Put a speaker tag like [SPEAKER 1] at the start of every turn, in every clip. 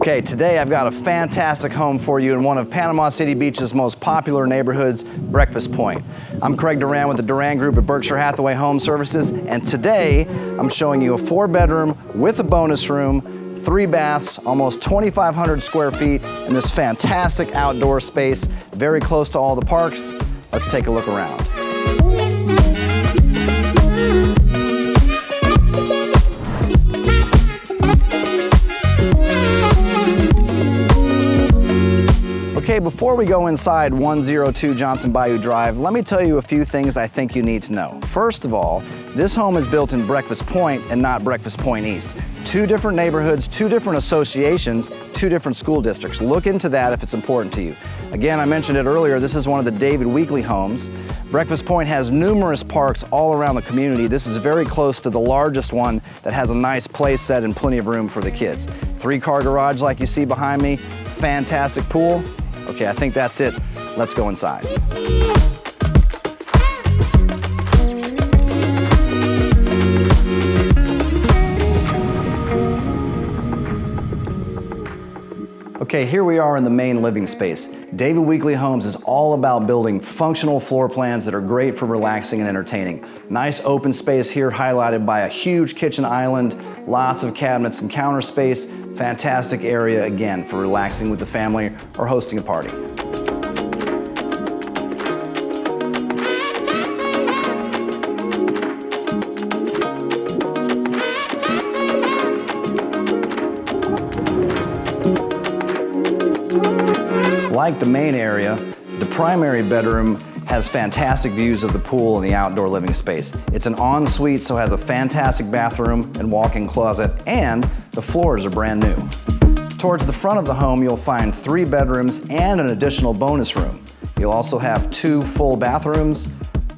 [SPEAKER 1] Okay, today I've got a fantastic home for you in one of Panama City Beach's most popular neighborhoods, Breakfast Point. I'm Craig Duran with the Duran Group at Berkshire Hathaway HomeServices, and today I'm showing you a 4-bedroom with a bonus room, 3 baths, almost 2,500 square feet, and this fantastic outdoor space, very close to all the parks. Let's take a look around. Okay, before we go inside 102 Johnson Bayou Drive, let me tell you a few things I think you need to know. First of all, this home is built in Breakfast Point and not Breakfast Point East. 2 different neighborhoods, 2 different associations, 2 different school districts. Look into that if it's important to you. Again, I mentioned it earlier, this is one of the David Weekley homes. Breakfast Point has numerous parks all around the community. This is very close to the largest one that has a nice play set and plenty of room for the kids. 3-car garage like you see behind me, fantastic pool. Okay, I think that's it. Let's go inside. Okay, here we are in the main living space. David Weekley Homes is all about building functional floor plans that are great for relaxing and entertaining. Nice open space here highlighted by a huge kitchen island, lots of cabinets and counter space, fantastic area again for relaxing with the family or hosting a party. Like the main area, the primary bedroom has fantastic views of the pool and the outdoor living space. It's an ensuite, so has a fantastic bathroom and walk-in closet, and the floors are brand new. Towards the front of the home, you'll find 3 bedrooms and an additional bonus room. You'll also have 2 full bathrooms,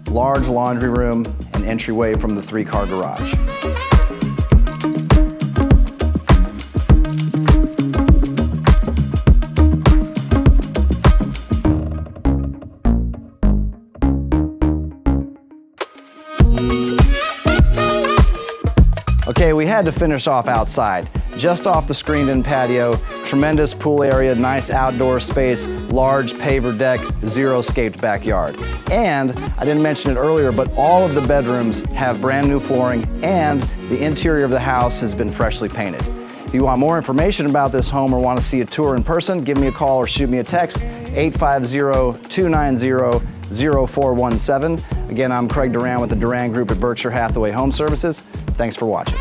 [SPEAKER 1] large laundry room, and entryway from the 3-car garage. Okay, we had to finish off outside. Just off the screened-in patio, tremendous pool area, nice outdoor space, large paver deck, 0-scaped backyard. And, I didn't mention it earlier, but all of the bedrooms have brand new flooring and the interior of the house has been freshly painted. If you want more information about this home or want to see a tour in person, give me a call or shoot me a text, 850-290-0417. Again, I'm Craig Duran with the Duran Group at Berkshire Hathaway HomeServices. Thanks for watching.